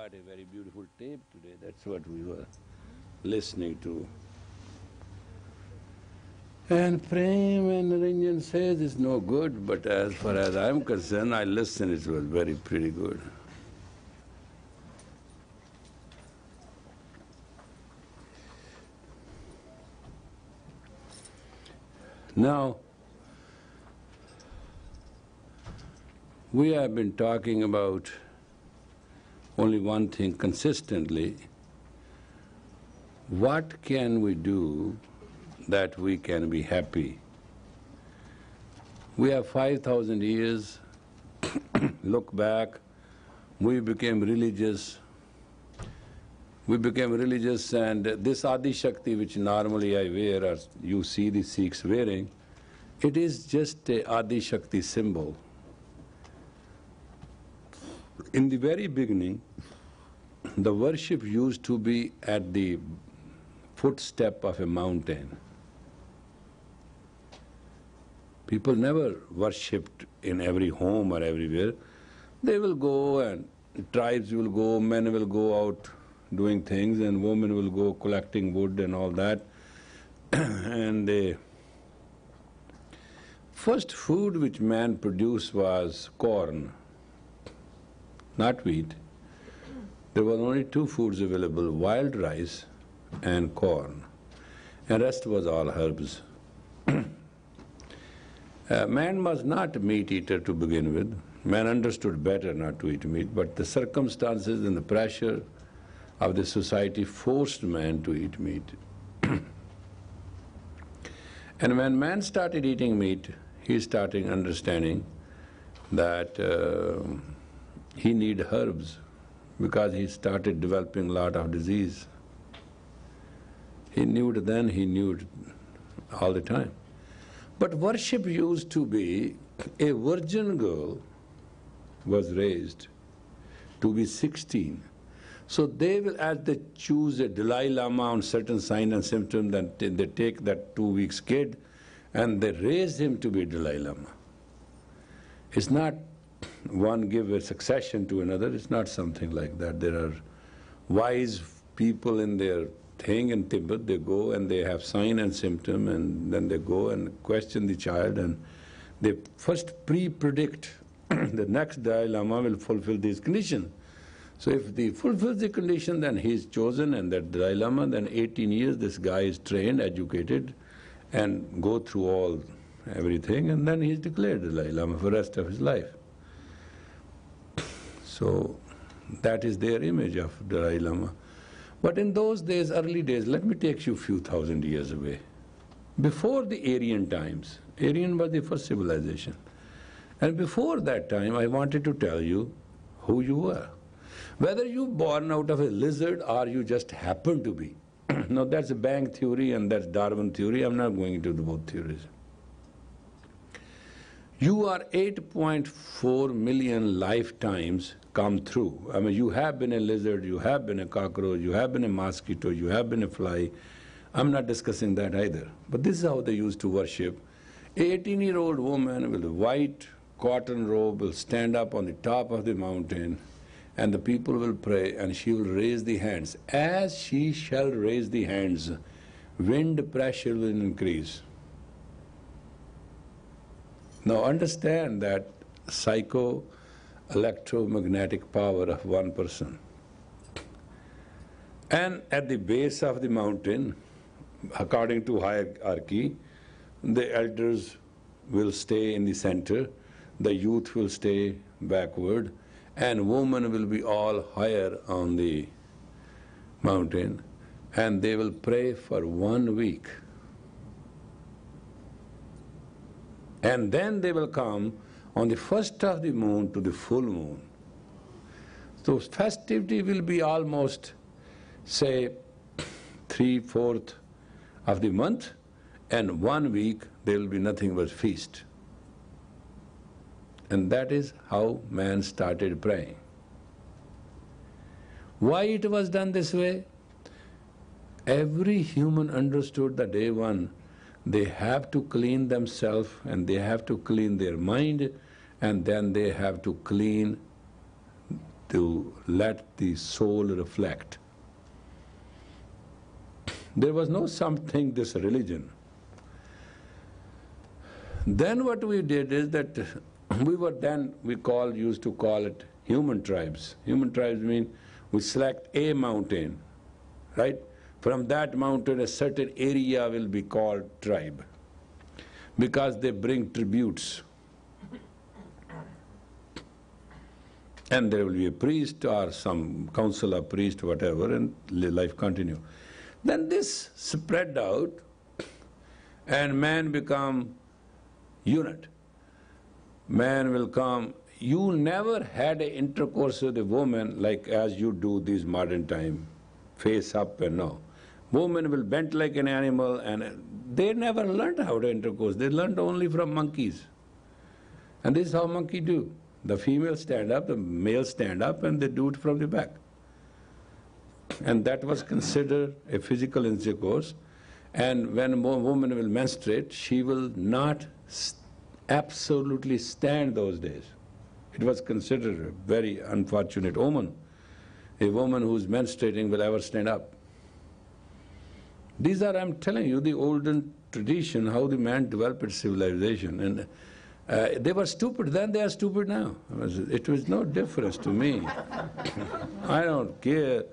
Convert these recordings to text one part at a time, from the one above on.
got a very beautiful tape today, that's what we were listening to. And Prem and Ranjan says it's no good, but as far as I'm concerned, I listened, it was very pretty good. Now, we have been talking about only one thing consistently. What can we do that we can be happy? We have 5,000 years, look back, we became religious. And this Adi Shakti which normally I wear, or you see the Sikhs wearing, it is just a Adi Shakti symbol. In the very beginning, the worship used to be at the footstep of a mountain. People never worshipped in every home or everywhere. They will go, and tribes will go, men will go out doing things, and women will go collecting wood and all that. And the first food which man produced was corn, not wheat. There were only two foods available, wild rice and corn, and rest was all herbs. Man was not a meat eater to begin with. Man understood better not to eat meat, but the circumstances and the pressure of the society forced man to eat meat. And when man started eating meat, he started understanding that he needed herbs, because he started developing a lot of disease. He knew it then, he knew it all the time. But worship used to be, a virgin girl was raised to be 16. So they will, as they choose a Dalai Lama on certain sign and symptom, then they take that 2 weeks kid and they raise him to be Dalai Lama. It's not one give a succession to another, it's not something like that. There are wise people in their thing in Tibet, they go and they have sign and symptom, and then they go and question the child, and they first pre-predict the next Dalai Lama will fulfill these conditions. So if he fulfills the condition, then he is chosen, and that Dalai Lama, then 18 years this guy is trained, educated, and go through everything, and then he is declared Dalai Lama for the rest of his life. So that is their image of Dalai Lama. But in those days, early days, let me take you a few thousand years away. Before the Aryan times, Aryan was the first civilization. And before that time, I wanted to tell you who you were. Whether you born out of a lizard or you just happen to be. Now that's a Bang theory and that's Darwin theory. I'm not going into both theories. You are 8.4 million lifetimes come through. I mean, you have been a lizard, you have been a cockroach, you have been a mosquito, you have been a fly. I'm not discussing that either. But this is how they used to worship. An 18-year-old woman with a white cotton robe will stand up on the top of the mountain, and the people will pray, and she will raise the hands. As she shall raise the hands, wind pressure will increase. Now understand that psycho-electromagnetic power of one person. And at the base of the mountain, according to hierarchy, the elders will stay in the center, the youth will stay backward, and women will be all higher on the mountain, and they will pray for 1 week. And then they will come on the first of the moon to the full moon. So festivity will be almost, say, 3/4 of the month, and 1 week there will be nothing but feast. And that is how man started praying. Why it was done this way? Every human understood that day one, they have to clean themselves, and they have to clean their mind, and then they have to clean to let the soul reflect. There was no something, this religion. Then what we did is that we used to call it human tribes. Human tribes mean we select a mountain, right? From that mountain a certain area will be called tribe, because they bring tributes. And there will be a priest or some council of priest, whatever, and life continue. Then this spread out and man become unit. Man will come. You never had an intercourse with a woman like as you do this modern time, face up and no. Woman will bend like an animal, and they never learned how to intercourse. They learned only from monkeys. And this is how monkey do. The female stand up, the male stand up, and they do it from the back. And that was considered a physical intercourse. And when a woman will menstruate, she will not absolutely stand those days. It was considered a very unfortunate omen. A woman who is menstruating will ever stand up. These are, I'm telling you, the olden tradition, how the man developed its civilization. And they were stupid then, they are stupid now. It was no difference to me. I don't care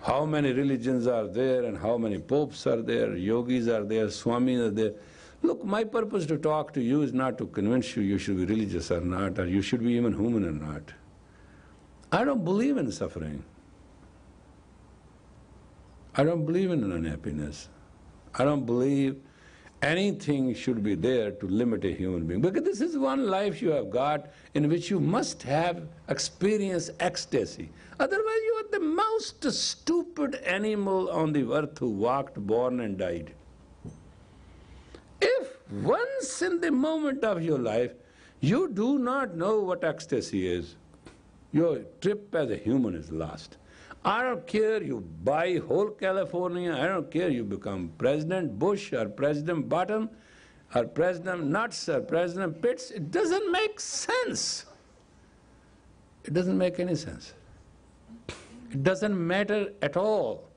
how many religions are there and how many popes are there, yogis are there, swamis are there. Look, my purpose to talk to you is not to convince you you should be religious or not, or you should be even human or not. I don't believe in suffering. I don't believe in unhappiness. I don't believe anything should be there to limit a human being. Because this is one life you have got in which you must have experienced ecstasy. Otherwise you are the most stupid animal on the earth who walked, born and died. If once in the moment of your life you do not know what ecstasy is, your trip as a human is lost. I don't care you buy whole California, I don't care you become President Bush or President Button or President Nuts or President Pitts, it doesn't make sense. It doesn't make any sense. It doesn't matter at all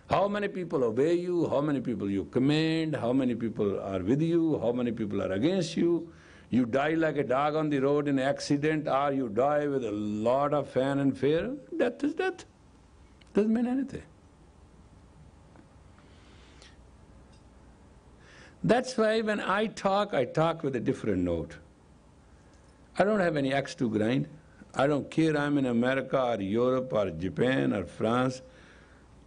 how many people obey you, how many people you command, how many people are with you, how many people are against you. You die like a dog on the road in an accident, or you die with a lot of fanfare. Death is death. Doesn't mean anything. That's why when I talk with a different note. I don't have any axe to grind. I don't care I'm in America or Europe or Japan or France.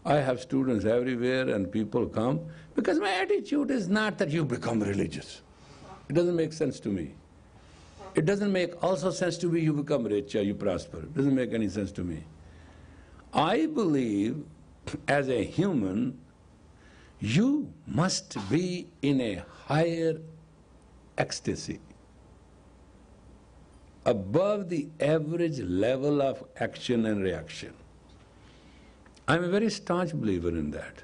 I have students everywhere and people come, because my attitude is not that you become religious. It doesn't make sense to me. It doesn't make also sense to me you become rich or you prosper. It doesn't make any sense to me. I believe as a human, you must be in a higher ecstasy, above the average level of action and reaction. I'm a very staunch believer in that.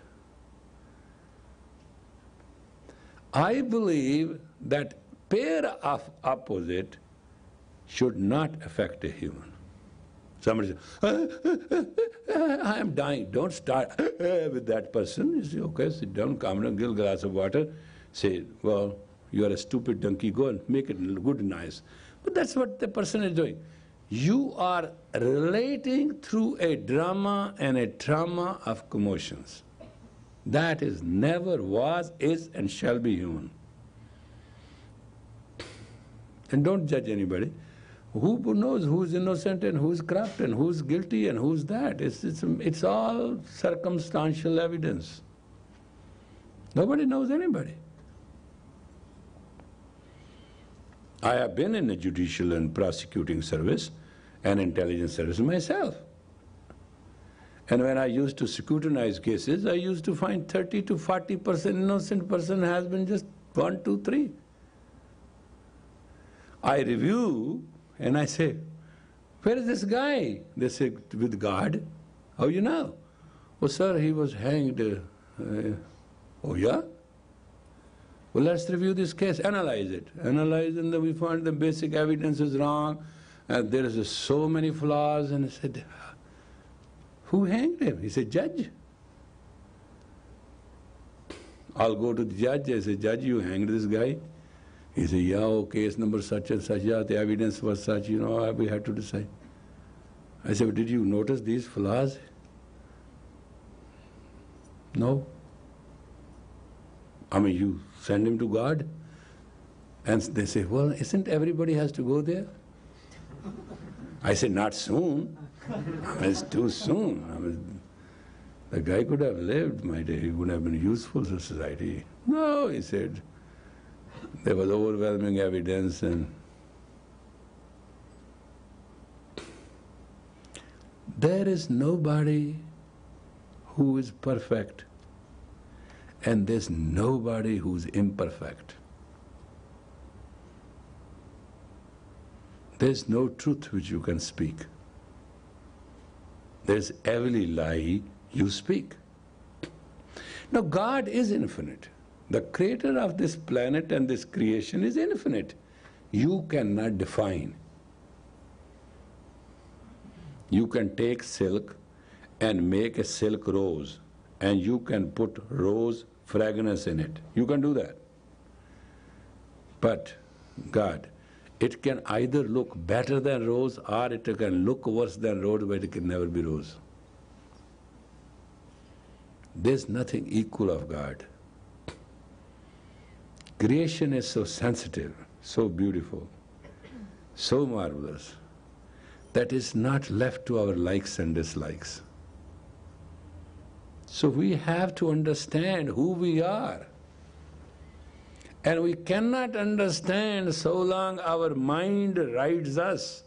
I believe that pair of opposite should not affect a human. Somebody says, I am dying. Don't start with that person. You say, okay, sit down, calm down, give a glass of water. Say, well, you are a stupid donkey, go and make it good and nice. But that's what the person is doing. You are relating through a drama and a trauma of commotions. That is never was, is, and shall be human. And don't judge anybody. Who knows who's innocent and who's corrupt and who's guilty and who's that? It's all circumstantial evidence. Nobody knows anybody. I have been in the judicial and prosecuting service and intelligence service myself. And when I used to scrutinize cases, I used to find 30 to 40% innocent person has been just 1, 2, 3. I review and I say, where is this guy? They say, with God. How you know? Oh, sir, he was hanged. Oh, yeah? Well, let's review this case, analyze it. Analyze, and then we find the basic evidence is wrong. and there is so many flaws. And I said, who hanged him? He said, judge. I'll go to the judge. I said, judge, you hanged this guy? He said, yeah, oh, case number such and such, yeah, the evidence was such, we had to decide. I said, did you notice these flaws? No. I mean, you send him to God? And they say, well, isn't everybody has to go there? I said, not soon. I mean, it's too soon. I mean, the guy could have lived, my day. He would have been useful to society. No, he said, there was overwhelming evidence and there is nobody who is perfect and there's nobody who's imperfect. There's no truth which you can speak. There's every lie you speak. Now God is infinite. The creator of this planet and this creation is infinite. You cannot define. You can take silk and make a silk rose, and you can put rose fragrance in it. You can do that. But God, it can either look better than rose or it can look worse than rose, but it can never be rose. There's nothing equal of God. Creation is so sensitive, so beautiful, so marvelous, that is not left to our likes and dislikes. So we have to understand who we are. And we cannot understand so long our mind rides us.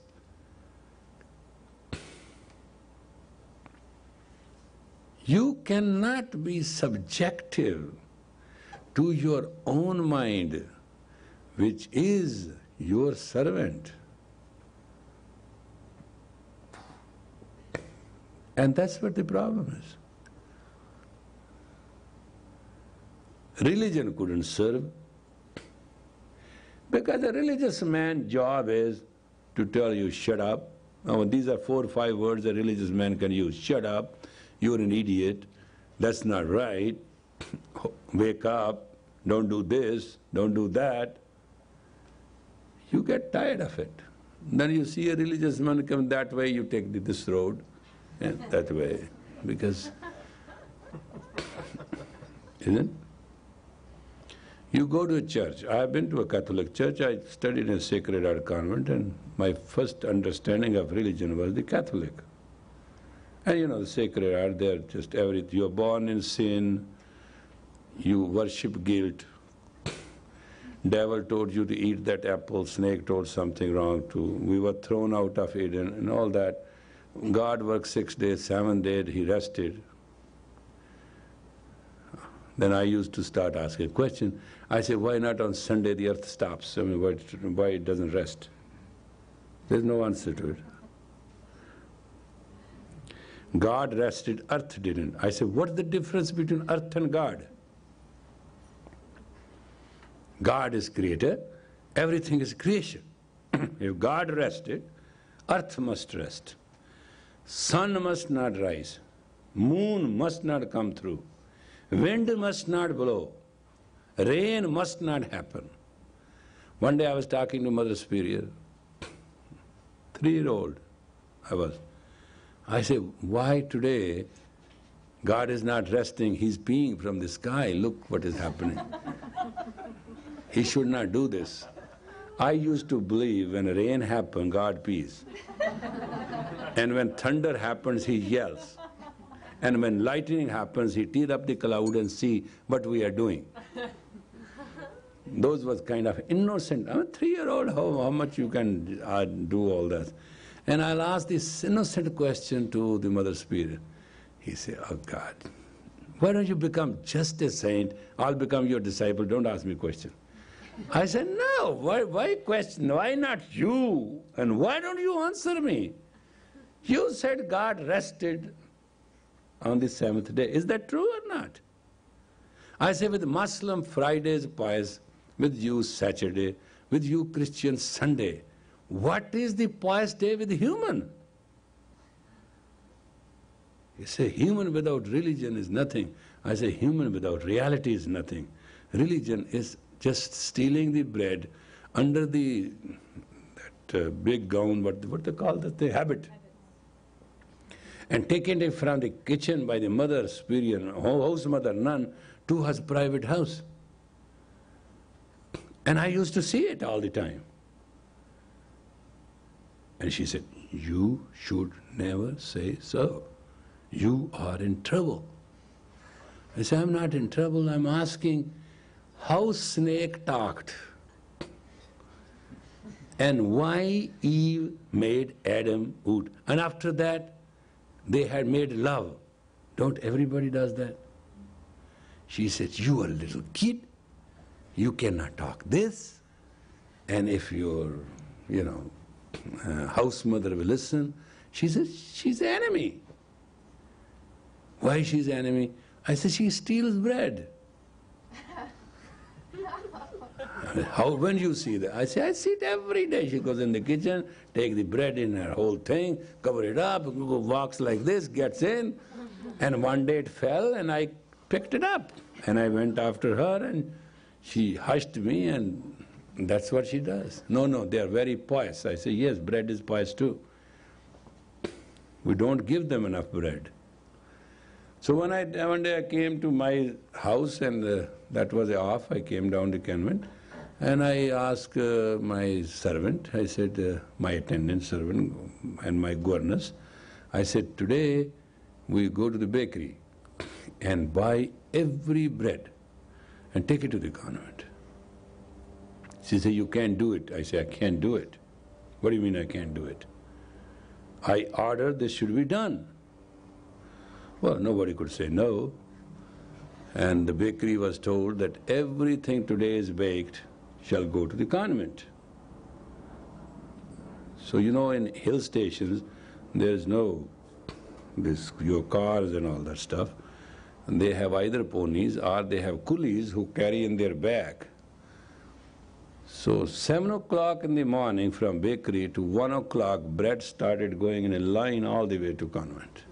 You cannot be subjective to your own mind, which is your servant. And that's what the problem is. Religion couldn't serve, because a religious man's job is to tell you, shut up. Now, these are 4 or 5 words a religious man can use. Shut up, you're an idiot, that's not right, wake up, don't do this, don't do that. You get tired of it. Then you see a religious man come that way, you take this road, and that way, because, isn't it? You go to a church. I have been to a Catholic church. I studied in a Sacred Heart convent, and my first understanding of religion was the Catholic. And the Sacred Heart, they're just everything. You're born in sin, you worship guilt. Devil told you to eat that apple, snake told something wrong too. We were thrown out of Eden and all that. God worked 6 days, 7th day he rested. Then I used to start asking a question. I say, why not on Sunday the earth stops? I mean, why it doesn't rest? There's no answer to it. God rested, earth didn't. I say, what's the difference between earth and God? God is creator, everything is creation. If God rested, earth must rest. Sun must not rise. Moon must not come through. Wind must not blow. Rain must not happen. One day I was talking to Mother Superior, 3-year-old I was. I said, why today God is not resting, He's peeing from the sky, look what is happening. He should not do this. I used to believe when rain happens, God pees. And when thunder happens, He yells. And when lightning happens, He tears up the cloud and see what we are doing. Those was kind of innocent. I'm a 3-year-old, how much you can do all that? And I'll ask this innocent question to the Mother Superior. He said, oh God, why don't you become just a saint? I'll become your disciple, don't ask me a question. I said, no, why question? Why not you? And why don't you answer me? You said God rested on the 7th day. Is that true or not? I say, with Muslim Friday is pious, with you Saturday, with you Christian Sunday. what is the pious day with human? You say, human without religion is nothing. I say, human without reality is nothing. Religion is just stealing the bread under that big gown, what they call that, the habit. And taking it from the kitchen by the mother, superior, house mother, nun, to her private house. And I used to see it all the time. And she said, you should never say so. You are in trouble. I said, I'm not in trouble, I'm asking how snake talked and why Eve made Adam eat. And after that, they had made love. Don't everybody does that? She said, you are a little kid, you cannot talk this, and if your, house mother will listen, she says, she's enemy. Why she's enemy? I said, she steals bread. How, when you see that? I say, I see it every day. She goes in the kitchen, take the bread in her whole thing, cover it up, walks like this, gets in, and one day it fell and I picked it up. And I went after her and she hushed me, and that's what she does. No, they are very pious. I say, yes, bread is pious too. We don't give them enough bread. So one day I came to my house, and that was off. I came down to convent, and I asked my servant, I said, my attendant servant and my governess, I said, today we go to the bakery and buy every bread and take it to the convent. She said, you can't do it. I said, I can't do it. What do you mean I can't do it? I ordered this should be done. Well, nobody could say no. And the bakery was told that everything today is baked shall go to the convent. So in hill stations, there's no your cars and all that stuff. And they have either ponies or they have coolies who carry in their back. So 7 o'clock in the morning from bakery to 1 o'clock, bread started going in a line all the way to convent.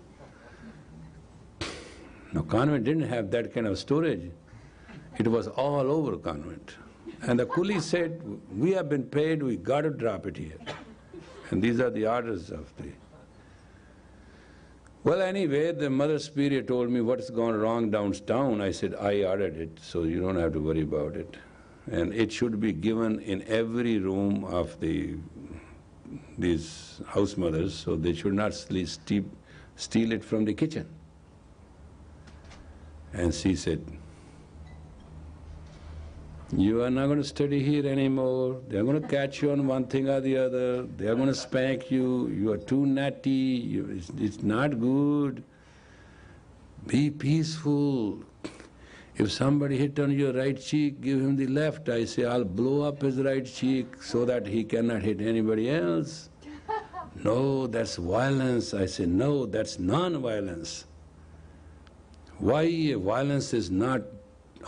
Now, convent didn't have that kind of storage. It was all over convent. And the coolie said, we have been paid, we got to drop it here. And these are the orders of the... Well, anyway, the Mother Superior told me what's gone wrong downtown. I said, I ordered it, so you don't have to worry about it. And it should be given in every room of these house mothers, so they should not steal it from the kitchen. And she said, you are not going to study here anymore. They are going to catch you on one thing or the other. They are going to spank you. You are too naughty. It's not good. Be peaceful. If somebody hit on your right cheek, give him the left. I say, I'll blow up his right cheek so that he cannot hit anybody else. No, that's violence. I say, no, that's non-violence. Why violence is not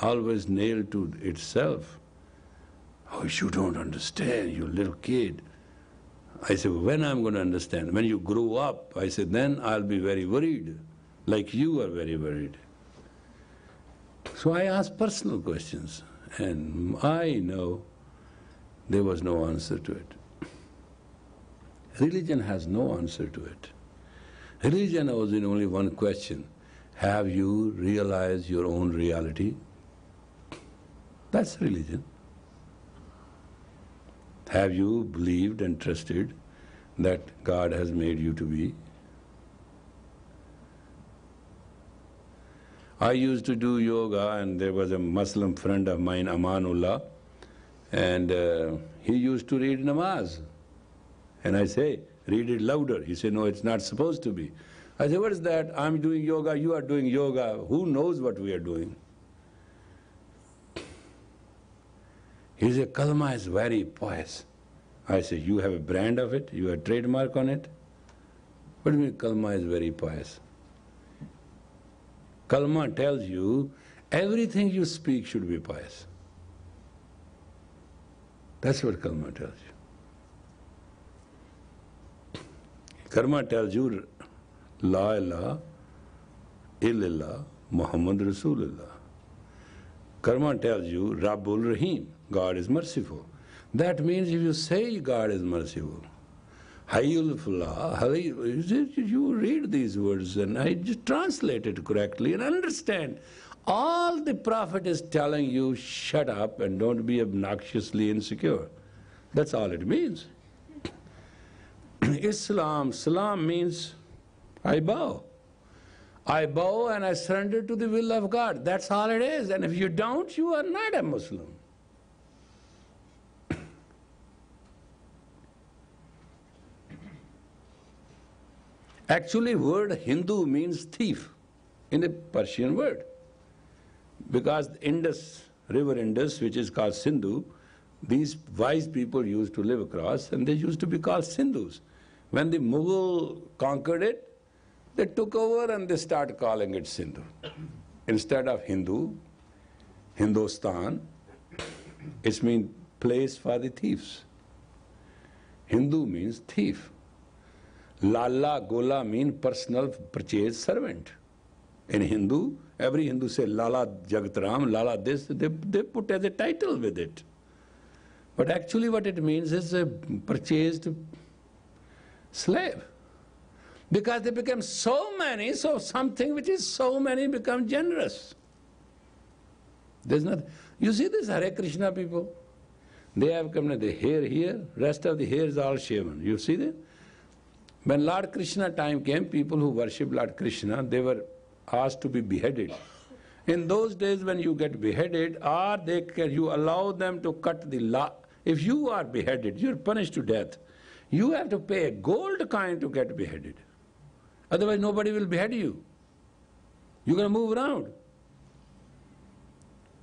always nailed to itself? Oh, you don't understand, you little kid. I said, when I'm going to understand? When you grow up, I said, then I'll be very worried, like you are very worried. So I asked personal questions, and I know there was no answer to it. Religion has no answer to it. Religion was in only one question. Have you realized your own reality? That's religion. Have you believed and trusted that God has made you to be? I used to do yoga, and there was a Muslim friend of mine, Amanullah, and he used to read namaz. And I say, read it louder. He said, no, it's not supposed to be. I said, what is that? I'm doing yoga, you are doing yoga. Who knows what we are doing? He said, Kalma is very pious. I said, you have a brand of it? You have a trademark on it? What do you mean Kalma is very pious? Kalma tells you everything you speak should be pious. That's what Kalma tells you. Karma tells you, La ilaha illallah Muhammad Rasulullah. Karma tells you, Rabbul Rahim, God is merciful. That means if you say God is merciful, Hayyul Falah, you read these words and I just translate it correctly and understand. All the Prophet is telling you, shut up and don't be obnoxiously insecure. That's all it means. Salam means I bow. I bow and I surrender to the will of God. That's all it is. And if you don't, you are not a Muslim. Actually, word Hindu means thief in a Persian word. Because Indus, river Indus, which is called Sindhu, these wise people used to live across and they used to be called Sindhus. When the Mughal conquered it, they took over and they started calling it Sindhu. Instead of Hindu, Hindustan, it means place for the thieves. Hindu means thief. Lalla, Gola mean personal purchase servant. In Hindu, every Hindu say Lala Jagatram, Lala this, they put as a title with it. But actually what it means is a purchased slave. Because they become so many, so something which is so many becomes generous. There's nothing. You see this Hare Krishna people? They have come the hair here, rest of the hair is all shaven. You see that? When Lord Krishna time came, people who worship Lord Krishna, they were asked to be beheaded. In those days when you get beheaded, or you allow them to cut the law. If you are beheaded, you're punished to death. You have to pay a gold coin to get beheaded. Otherwise nobody will behead you. You're going to move around.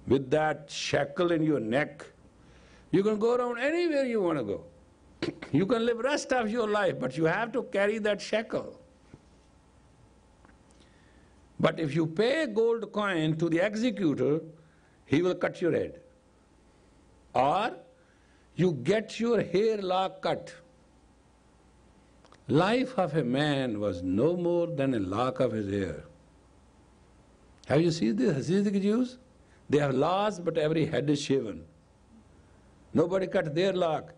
With that shackle in your neck, you can go around anywhere you want to go. You can live rest of your life, but you have to carry that shackle. But if you pay a gold coin to the executor, he will cut your head. Or you get your hair lock cut. Life of a man was no more than a lock of his hair. Have you seen the Hasidic Jews? They have laws, but every head is shaven. Nobody cut their lock.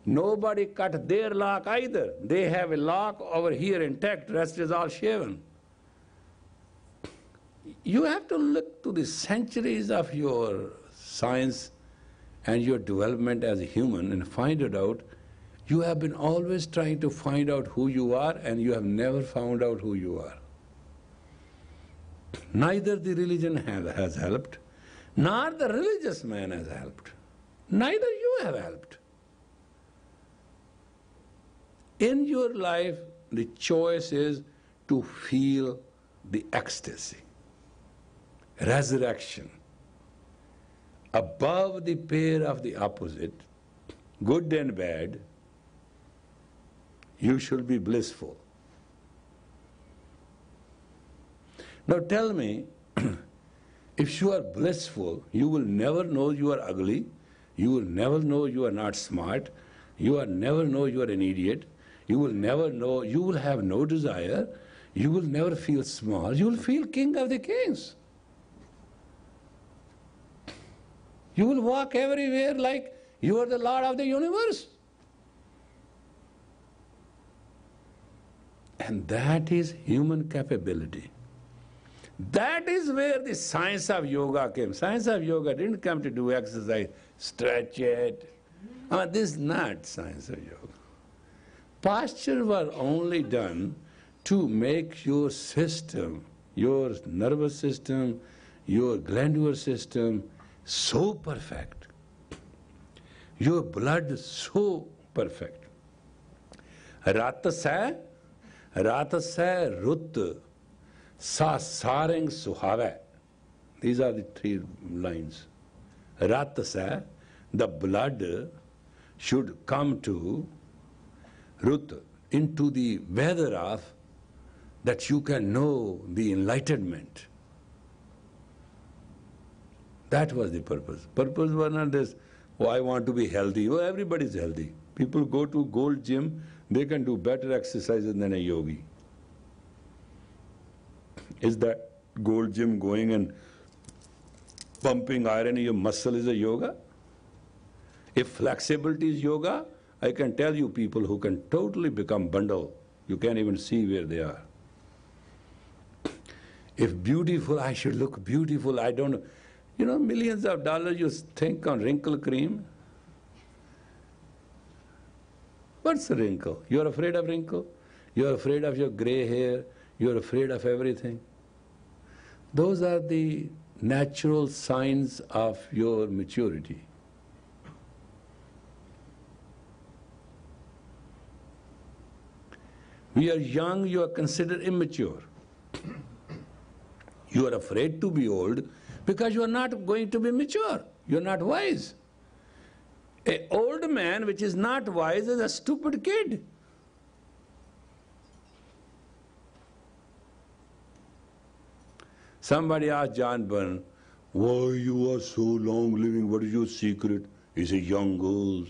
Nobody cut their lock either. They have a lock over here intact, rest is all shaven. You have to look to the centuries of your science and your development as a human and find it out. You have been always trying to find out who you are and you have never found out who you are. Neither the religion has helped, nor the religious man has helped. Neither you have helped. In your life, the choice is to feel the ecstasy, resurrection, above the pair of the opposite, good and bad. You should be blissful. Now tell me, if you are blissful, you will never know you are ugly, you will never know you are not smart, you will never know you are an idiot, you will never know, you will have no desire, you will never feel small, you will feel king of the kings. You will walk everywhere like you are the Lord of the universe. And that is human capability. That is where the science of yoga came. Science of yoga didn't come to do exercise, stretch it. This is not science of yoga. Posture was only done to make your system, your nervous system, your glandular system so perfect. Your blood so perfect. Ratasa Rut Sa Sarang Suhave. These are the three lines. Ratasa, the blood should come to Rut, into the weather of that you can know the enlightenment. That was the purpose. Purpose was not this, oh, I want to be healthy. Oh, everybody is healthy. People go to gold gym, They can do better exercises than a yogi. Is that gold gym going and pumping iron in your muscle is a yoga? If flexibility is yoga, I can tell you people who can totally become bundle. You can't even see where they are. If beautiful, I should look beautiful, I don't know. You know, millions of dollars you think on wrinkle cream. What's a wrinkle? You're afraid of wrinkle? You're afraid of your gray hair? You're afraid of everything? Those are the natural signs of your maturity. We are young, you are considered immature. You are afraid to be old because you are not going to be mature. You are not wise. An old man which is not wise is a stupid kid. Somebody asked John Byrne, why you are so long living, what is your secret? He said, young girls.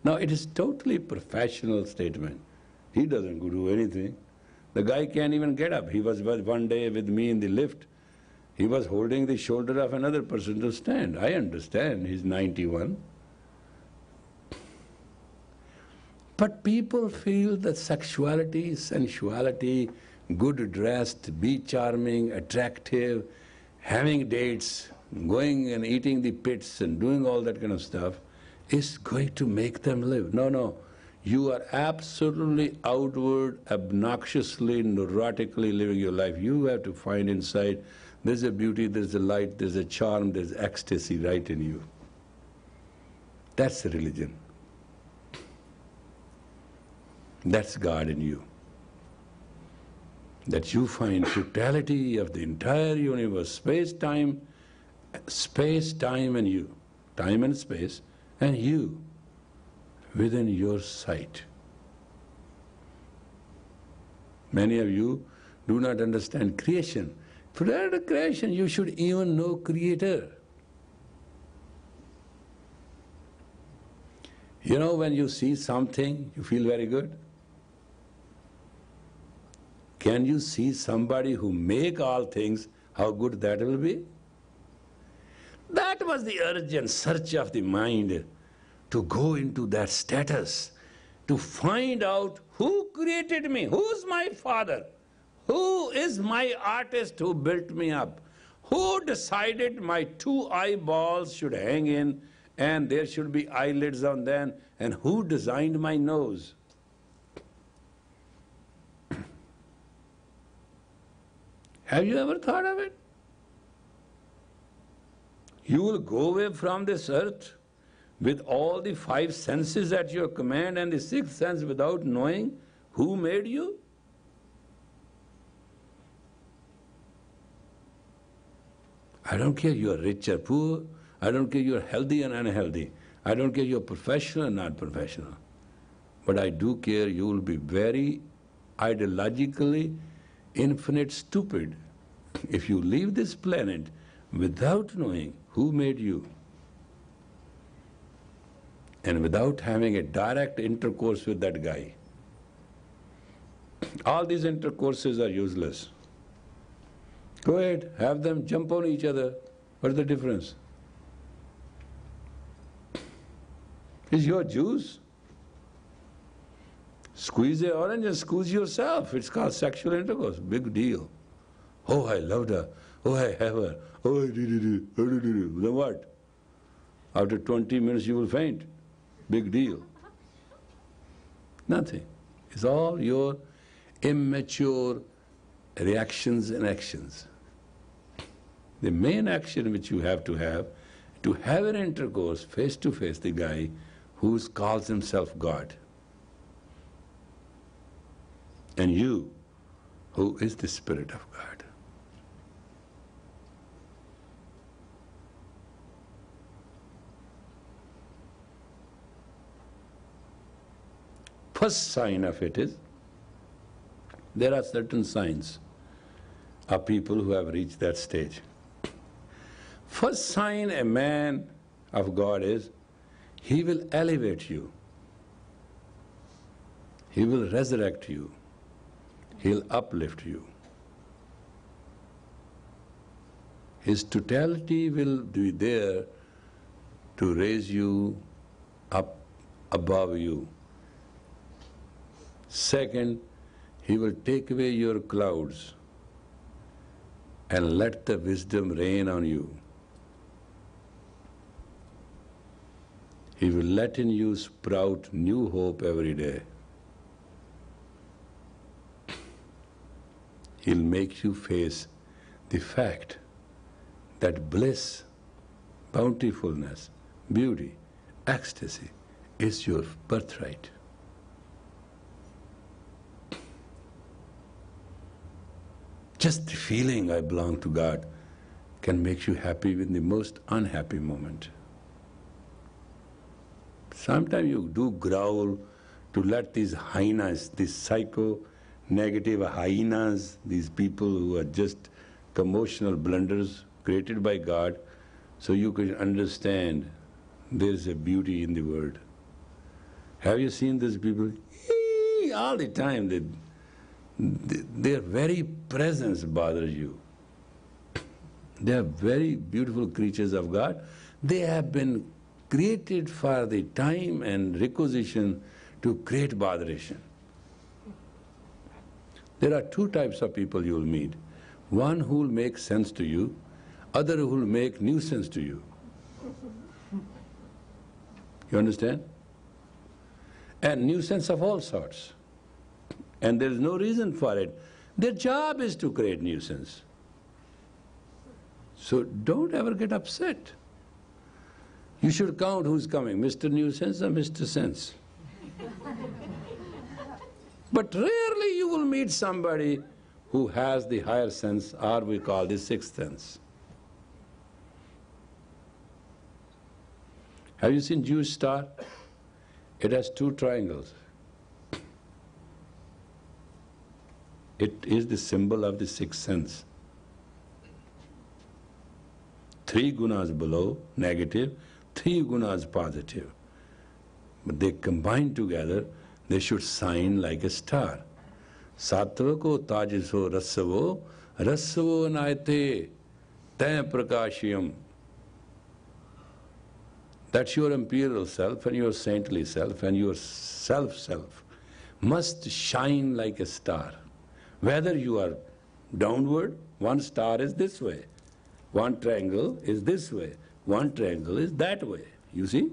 Now it is totally professional statement. He doesn't do anything. The guy can't even get up. He was one day with me in the lift. He was holding the shoulder of another person to stand. I understand, he's 91. But people feel that sexuality, sensuality, good dressed, be charming, attractive, having dates, going and eating the pits and doing all that kind of stuff is going to make them live. No, no. You are absolutely outward, obnoxiously, neurotically living your life. You have to find inside, there's a beauty, there's a light, there's a charm, there's ecstasy right in you. That's the religion. That's God in you. That you find totality of the entire universe, space-time and you, time and space, and you within your sight. Many of you do not understand creation. Prior to creation, you should even know Creator. You know, when you see something, you feel very good. Can you see somebody who make all things, how good that will be? That was the urgent search of the mind, to go into that status, to find out who created me, who's my father, who is my artist who built me up, who decided my 2 eyeballs should hang in and there should be eyelids on them, and who designed my nose. Have you ever thought of it? You will go away from this earth with all the 5 senses at your command and the 6th sense without knowing who made you? I don't care you are rich or poor. I don't care you are healthy and unhealthy. I don't care you are professional or not professional. But I do care you will be very ideologically infinite stupid if you leave this planet without knowing who made you and without having a direct intercourse with that guy. All these intercourses are useless. Go ahead, have them jump on each other. What's the difference? It's your juice. Squeeze an orange and squeeze yourself. It's called sexual intercourse. Big deal. Oh, I loved her. Oh, I have her. Oh, I did it. Then what? After 20 minutes you will faint. Big deal. Nothing. It's all your immature reactions and actions. The main action which you have to have an intercourse face to face, the guy who calls himself God. And you, who is the Spirit of God. First sign of it is, there are certain signs of people who have reached that stage. First sign a man of God is, he will elevate you. He will resurrect you. He'll uplift you. His totality will be there to raise you up above you. Second, He will take away your clouds and let the wisdom rain on you. He will let in you sprout new hope every day. He'll make you face the fact that bliss, bountifulness, beauty, ecstasy is your birthright. Just the feeling I belong to God can make you happy in the most unhappy moment. Sometimes you do growl to let these hyenas, these psycho-negative hyenas, these people who are just commotional blunders created by God, so you can understand there is a beauty in the world. Have you seen these people? All the time, their very presence bothers you. They are very beautiful creatures of God. They have been created for the time and requisition to create botheration. There are two types of people you will meet. One who will make sense to you, other who will make nuisance to you. You understand? And nuisance of all sorts. And there is no reason for it. Their job is to create nuisance. So don't ever get upset. You should count who's coming, Mr. Nuisance or Mr. Sense. But rarely you will meet somebody who has the higher sense, or we call the sixth sense. Have you seen Jewish star? It has two triangles. It is the symbol of the sixth sense. 3 gunas below, negative, 3 gunas positive. But they combine together, they should shine like a star. Sattvako tajiso rasavo, rasavo naite te prakashyam. That's your imperial self and your saintly self and your self must shine like a star. Whether you are downward, one star is this way, one triangle is this way, one triangle is that way, you see?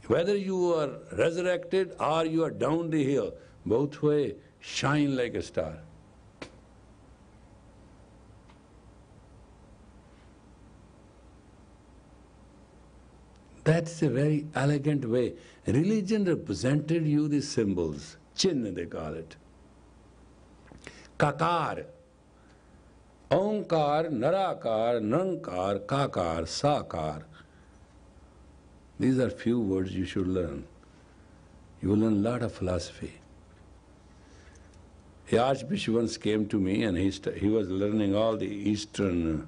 Whether you are resurrected or you are down the hill, both way shine like a star. That's a very elegant way. Religion represented you the symbols, chinna they call it. Kakar, Omkar, Narakar, Nankar, Kakar, Sakar. These are few words you should learn. You will learn a lot of philosophy. The Archbishop once came to me and he was learning all the Eastern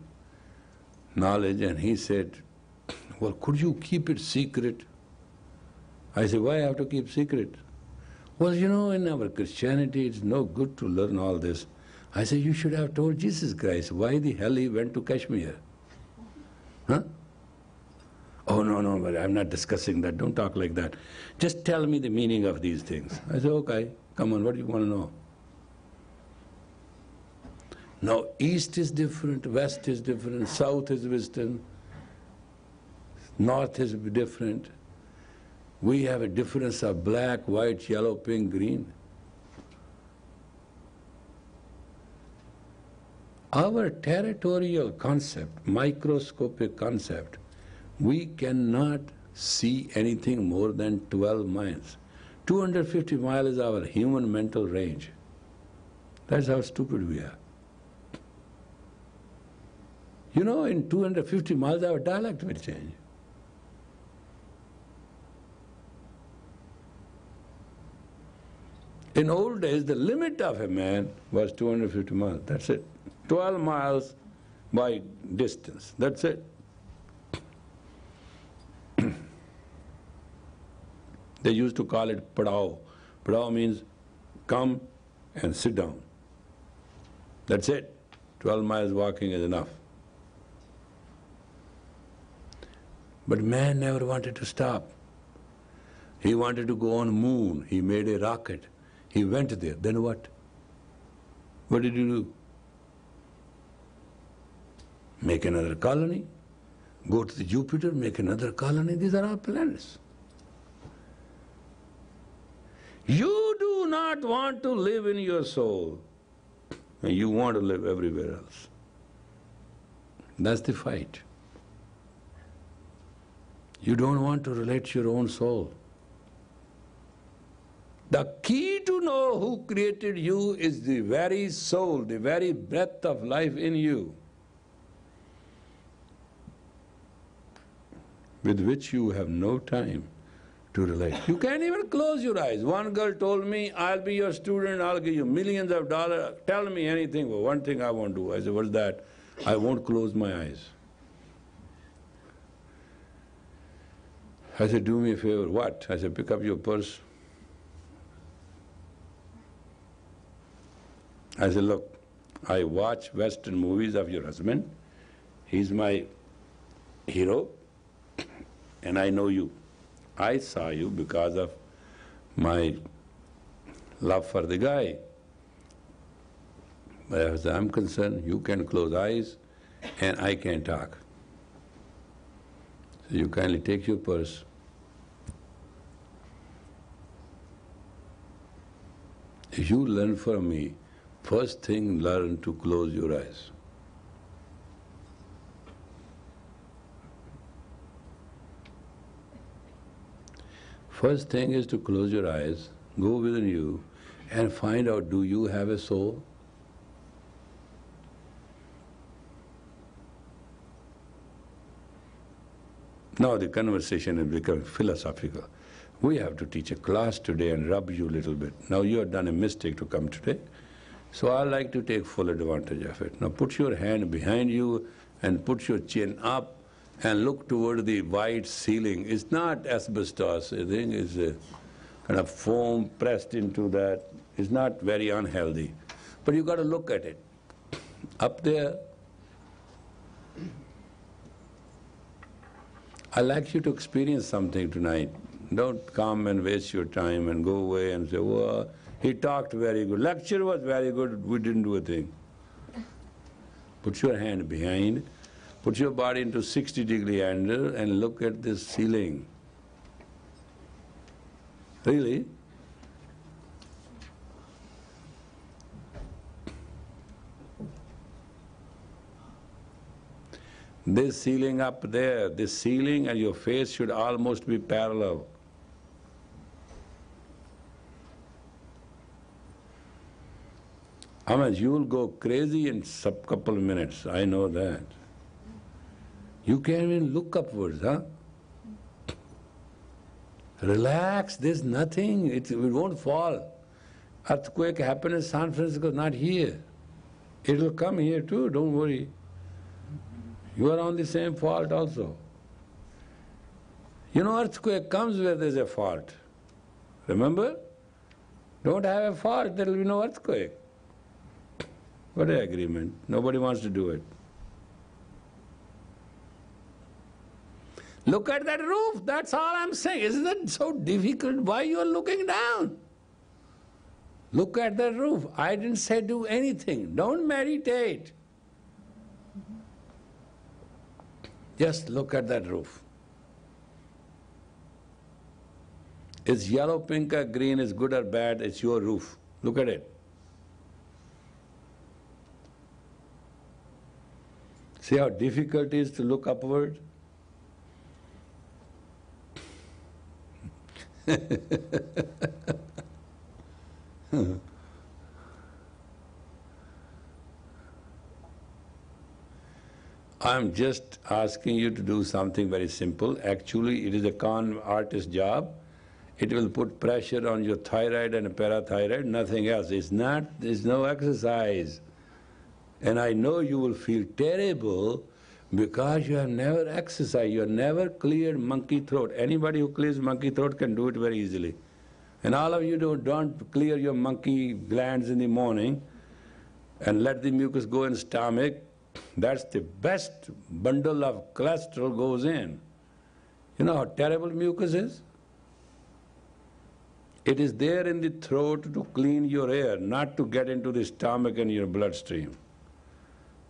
knowledge, and he said, well, could you keep it secret? I said, why I have to keep secret? Well, you know, in our Christianity, it's no good to learn all this. I said, you should have told Jesus Christ why the hell he went to Kashmir. Huh? Oh, no, but I'm not discussing that. Don't talk like that. Just tell me the meaning of these things. I said, okay, come on, what do you want to know? Now, East is different, West is different, South is wisdom, North is different. We have a difference of black, white, yellow, pink, green. Our territorial concept, microscopic concept, we cannot see anything more than 12 miles. 250 miles is our human mental range. That's how stupid we are. You know, in 250 miles our dialect will change. In old days, the limit of a man was 250 miles. That's it. 12 miles by distance. That's it. They used to call it padao. Padao means come and sit down. That's it. 12 miles walking is enough. But man never wanted to stop. He wanted to go on moon. He made a rocket. He went there. Then what? What did you do? Make another colony. Go to the Jupiter, make another colony. These are all planets. You do not want to live in your soul. And you want to live everywhere else. That's the fight. You don't want to relate to your own soul. The key to know who created you is the very soul, the very breath of life in you, with which you have no time to relate. You can't even close your eyes. One girl told me, I'll be your student, I'll give you millions of dollars, tell me anything, but one thing I won't do. I said, what's that? I won't close my eyes. I said, do me a favor. What? I said, pick up your purse. I said, look, I watch Western movies of your husband. He's my hero, and I know you. I saw you because of my love for the guy. But as far as I'm concerned, you can close eyes and I can talk. So you kindly take your purse. If you learn from me, first thing, learn to close your eyes. First thing is to close your eyes, go within you and find out, do you have a soul? Now the conversation has become philosophical. We have to teach a class today and rub you a little bit. Now you have done a mistake to come today, so I like to take full advantage of it. Now put your hand behind you and put your chin up and look toward the white ceiling. It's not asbestos, I think it's a kind of foam pressed into that. It's not very unhealthy. But you got to look at it. Up there, I'd like you to experience something tonight. Don't come and waste your time and go away and say, well, he talked very good. Lecture was very good, we didn't do a thing. Put your hand behind, put your body into 60-degree angle and look at this ceiling. Really? This ceiling up there, this ceiling and your face should almost be parallel. I mean, you'll go crazy in a couple of minutes, I know that. You can't even look upwards, huh? Relax, there's nothing, it won't fall. Earthquake happened in San Francisco, not here. It will come here too, don't worry. You are on the same fault also. You know, earthquake comes where there's a fault. Remember? Don't have a fault, there will be no earthquake. What an agreement. Nobody wants to do it. Look at that roof, that's all I'm saying. Isn't that so difficult? Why you are looking down? Look at that roof. I didn't say do anything. Don't meditate. Just look at that roof. Is yellow, pink or green, is good or bad, it's your roof. Look at it. See how difficult it is to look upward? I'm just asking you to do something very simple. Actually, it is a con artist job. It will put pressure on your thyroid and parathyroid, nothing else. There's no exercise. And I know you will feel terrible because you have never exercised, you have never cleared monkey throat. Anybody who clears monkey throat can do it very easily. And all of you don't clear your monkey glands in the morning and let the mucus go in the stomach, that's the best bundle of cholesterol goes in. You know how terrible mucus is? It is there in the throat to clean your air, not to get into the stomach and your bloodstream.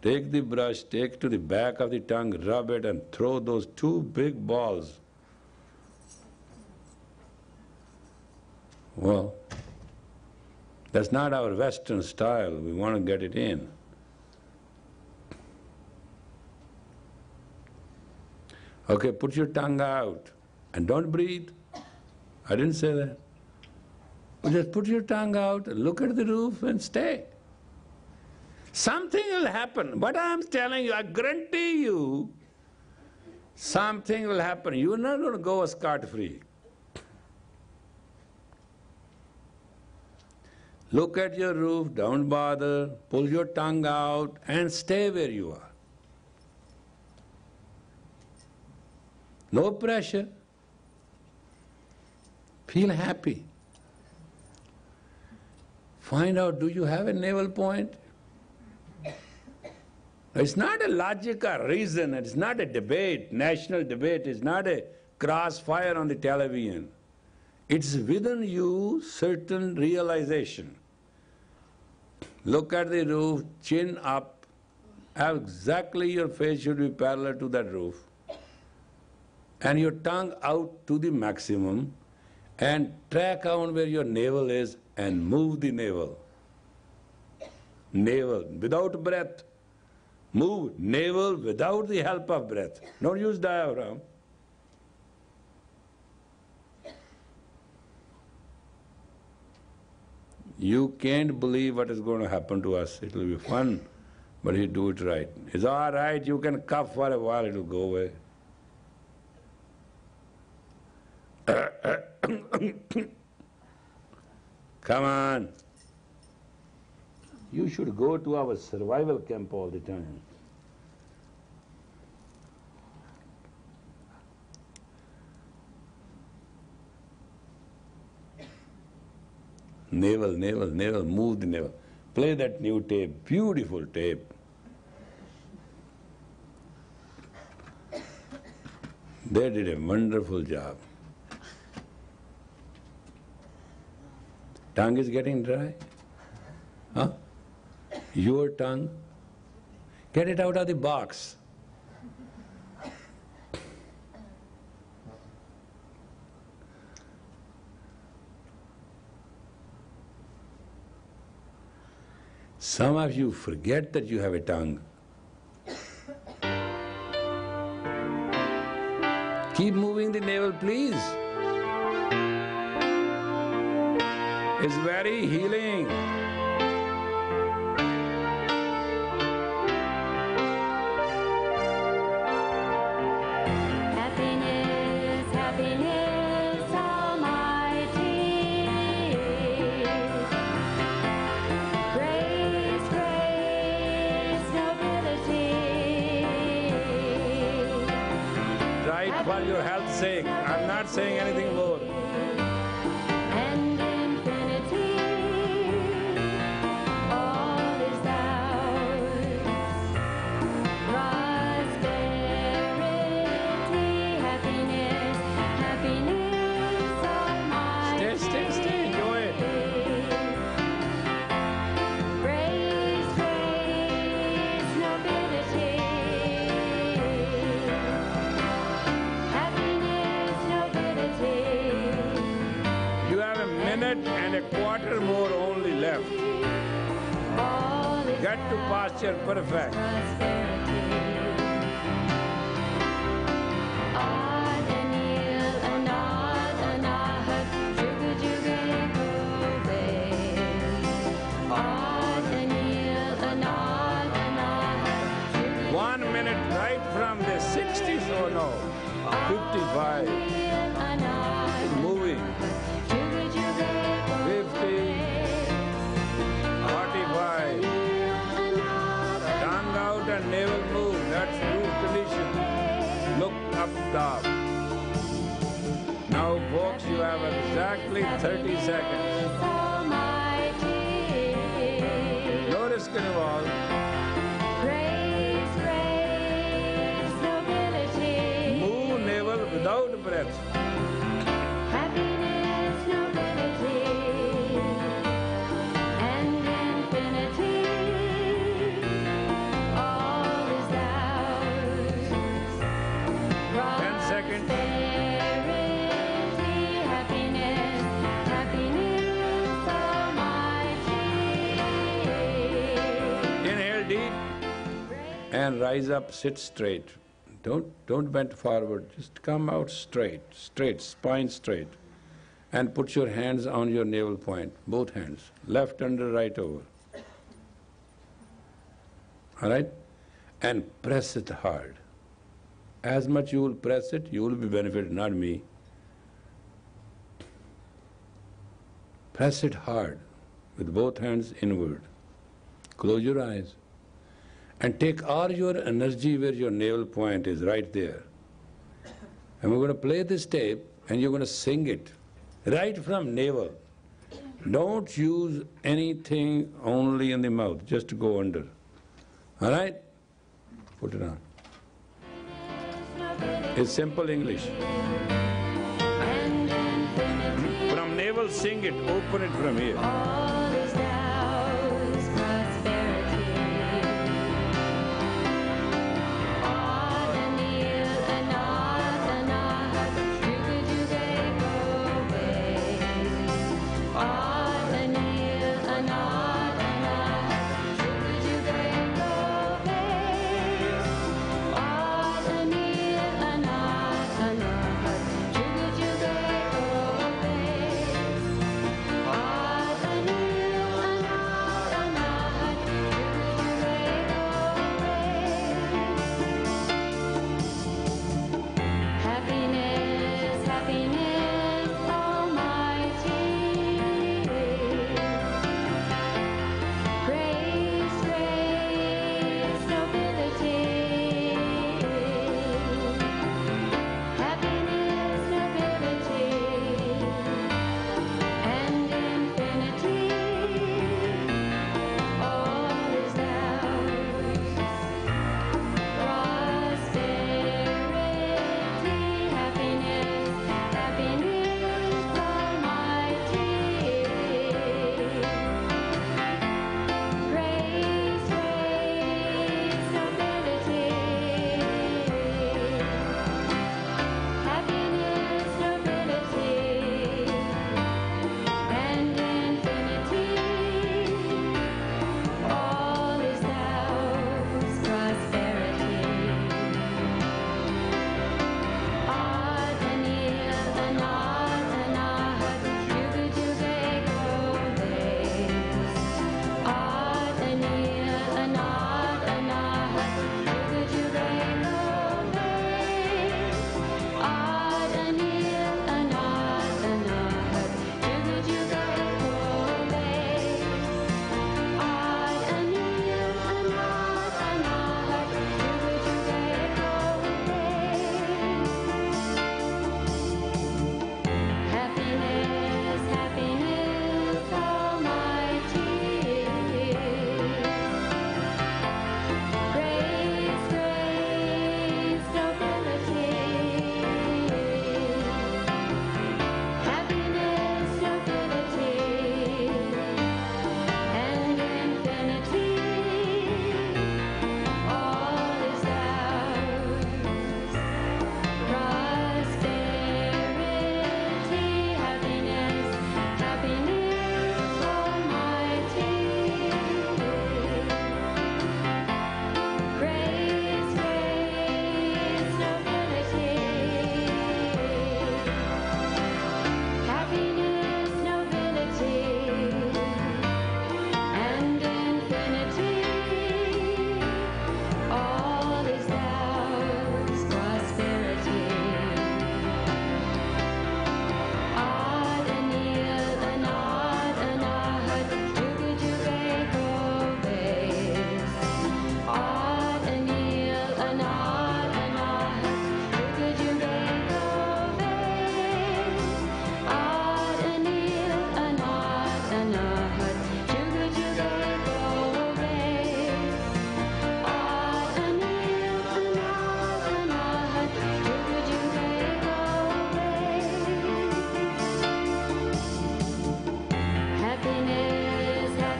Take the brush, take it to the back of the tongue, rub it and throw those two big balls. Well, that's not our Western style. We want to get it in. Okay, put your tongue out and don't breathe. I didn't say that. Just put your tongue out, look at the roof and stay. Something will happen. What I'm telling you, I guarantee you, something will happen. You're not going to go scot-free. Look at your roof, don't bother, pull your tongue out and stay where you are. No pressure. Feel happy. Find out, do you have a navel point? It's not a logic or reason, it's not a debate, national debate, it's not a crossfire on the television. It's within you certain realization. Look at the roof, chin up, exactly your face should be parallel to that roof, and your tongue out to the maximum, and track on where your navel is and move the navel. Navel, without breath. Move navel without the help of breath. Don't use diaphragm. You can't believe what is going to happen to us. It will be fun, but you do it right. It's all right, you can cough for a while, it will go away. Come on. You should go to our survival camp all the time. Navel, navel, navel, move the navel. Play that new tape, beautiful tape. They did a wonderful job. Tongue is getting dry? Huh? Your tongue? Get it out of the box. Some of you forget that you have a tongue. Keep moving the navel, please. It's very healing. Happiness, happiness, almighty. Grace, grace, nobility. Right, for your health's sake. I'm not saying anything more. And infinity, all is ours. Prosperity, happiness, happiness, almighty. Stay, enjoy it. Grace, grace, nobility. Happiness, nobility. You have a minute and a quarter more only left. All is Get to posture perfect. prosperity. Odd and yield, an odd, an ahad, juga juga gobe. Odd and yield, an odd, an ahad, juga 1 minute right from the 60s, oh no, 55, an ahad, moving, juga juga 50, 45, tongue out and navel move, that's roof condition. Look up top. Now folks, you have exactly 30 seconds. No risk involved. Grace, grace, nobility. Move navel without breath. Happiness, nobility, and infinity. All is ours. 10 seconds. Prosperity, happiness, happiness almighty. Inhale deep and rise up, sit straight. Don't bend forward, just come out straight, spine straight. And put your hands on your navel point, both hands, left under, right over. All right? And press it hard. As much you will press it, you will be benefited, not me. Press it hard with both hands inward. Close your eyes. And take all your energy where your navel point is, right there. And we're going to play this tape and you're going to sing it right from navel. Don't use anything only in the mouth, just to go under. All right? Put it on. It's simple English. From navel, sing it, open it from here. All is ours, prosperity. Anil, anah, juge go away. Anil, anah, juge go away. Anil, anah, juge go away.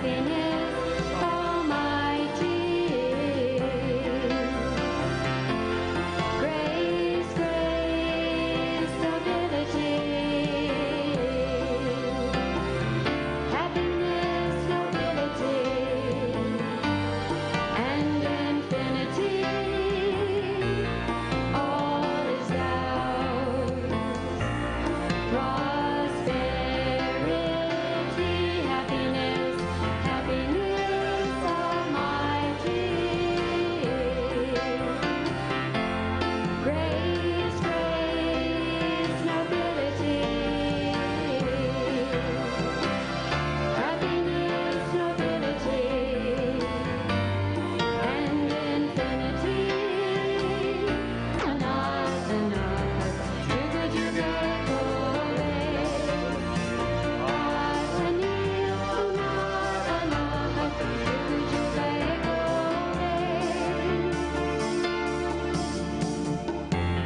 happiness almighty. Grace, grace, nobility. Happiness, nobility, and infinity. All is ours. Prosperity, happiness, happiness almighty. Grace, grace, nobility. Happiness, nobility, and infinity. Anatana, Juga Juga Kore. Atanil, Anatana, Juga Juga Kore.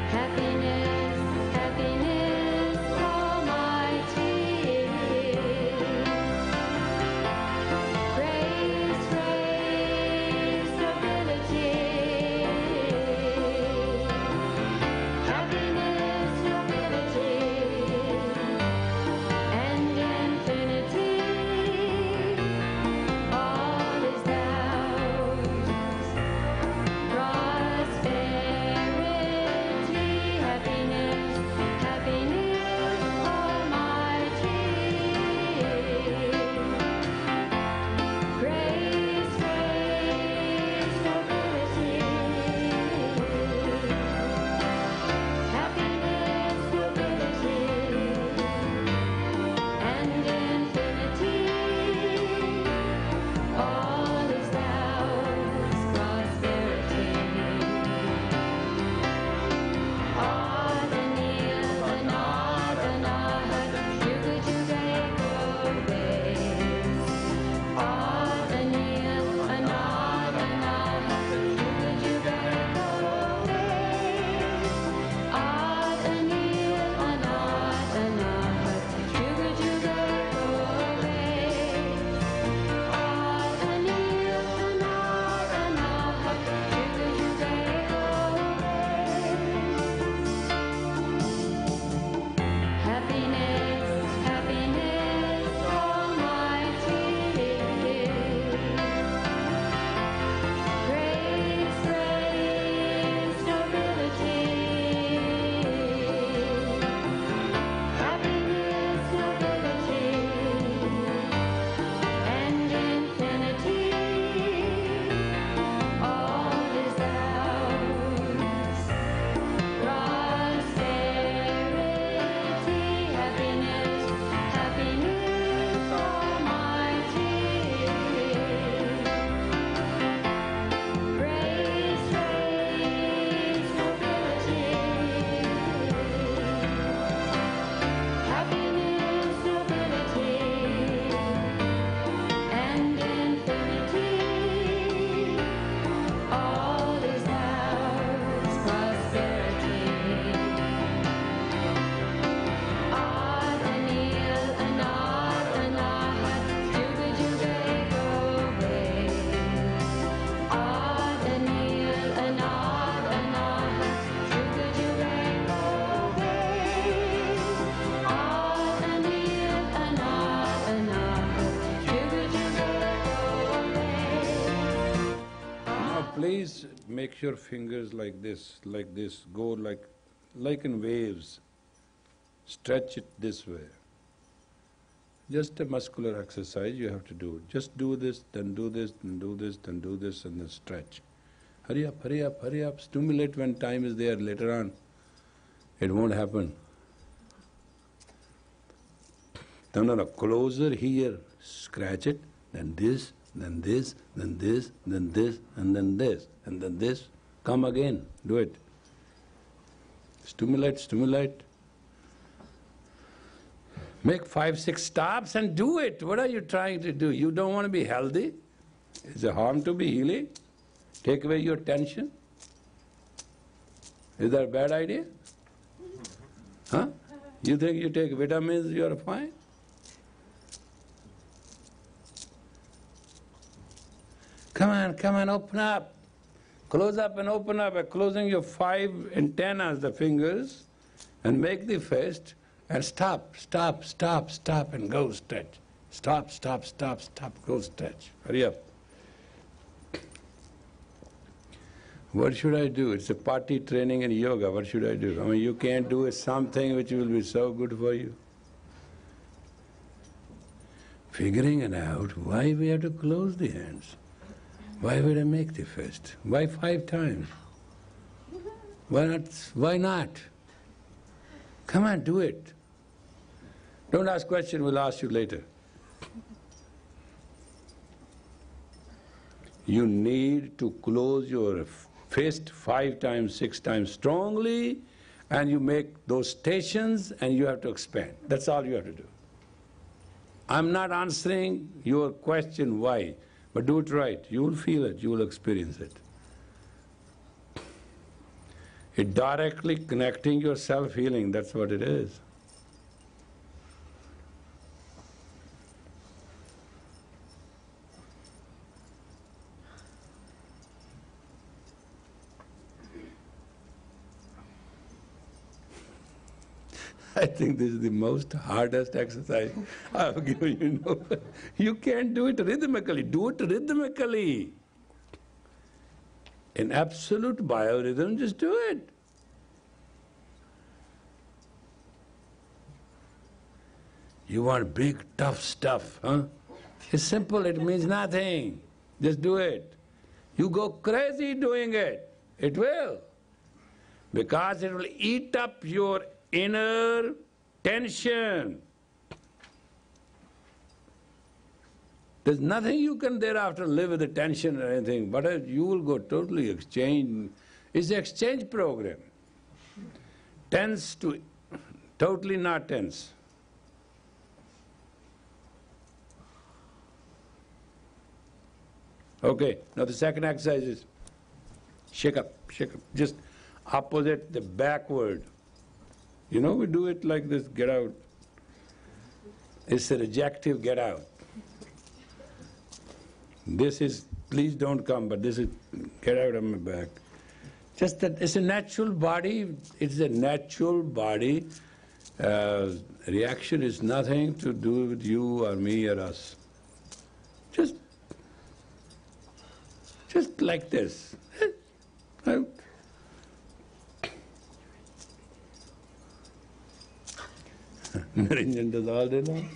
Happiness, happiness almighty. Grace, grace, nobility. Happiness, nobility, and infinity. All is ours. Prosperity, happiness, happiness almighty. Grace, grace, nobility. Happiness, nobility, and infinity. All is ours. Prosperity. Adanil, Anadanahat, Juga Juga Kore. Adanil, Anadanahat, Juga Juga Kore. Adanil, Anadanahat, Juga Juga Kore. Adanil, Anadanahat, Juga Juga Kore. Happiness, happiness almighty. Grace, grace, nobility. Happiness, nobility, and infinity. All is ours. Prosperity, happiness, happiness almighty. Grace, grace, nobility. Happiness, nobility, and infinity. All is ours. Prosperity. Adanil, Anadanahat, Juga Juga Kore. Adanil, Anadanahat, Juga Juga Kore. Adanil, Anadanahat, Juga Juga Kore. Now please make your fingers like this, go like in waves. Stretch it this way. Just a muscular exercise you have to do. Just do this, then do this, then do this, then do this, and then stretch. Hurry up, hurry up, hurry up. Stimulate when time is there. Later on, it won't happen. No, closer here. Scratch it, then this, then this, then this, then this, and then this, and then this. Come again, do it. Stimulate, stimulate. Make 5-6 stops and do it. What are you trying to do? You don't want to be healthy? Is it harm to be healing? Take away your tension? Is that a bad idea? Huh? You think you take vitamins, you are fine? Come on, open up. Close up and open up by closing your 5 antennas, the fingers, and make the fist, and stop, and go stretch. Stop, go stretch. Hurry up. What should I do? It's a party training in yoga. What should I do? I mean, you can't do something which will be so good for you. Figuring it out, why we have to close the hands? Why would I make the fist? Why 5 times? Why not? Why not? Come on, do it. Don't ask questions, we'll ask you later. You need to close your fist 5 times, 6 times strongly, and you make those stations and you have to expand. That's all you have to do. I'm not answering your question why, but do it right. You will feel it, you will experience it. It's directly connecting your self-healing, that's what it is. I think this is the most hardest exercise I've given you. You can't do it rhythmically. Do it rhythmically. In absolute biorhythm, just do it. You want big, tough stuff, huh? It's simple, it means nothing. Just do it. You go crazy doing it. It will. Because it will eat up your inner tension. There's nothing you can thereafter live with the tension or anything, but you will go totally exchange. It's an exchange program. Tense to totally not tense. Okay, now the second exercise is shake up, just opposite the backward. You know, we do it like this, get out. It's a rejective get out. This is, please don't come, but this is, get out of my back. Just that it's a natural body, it's a natural body. Reaction is nothing to do with you or me or us. Just like this. Out. Narinjan does all day long.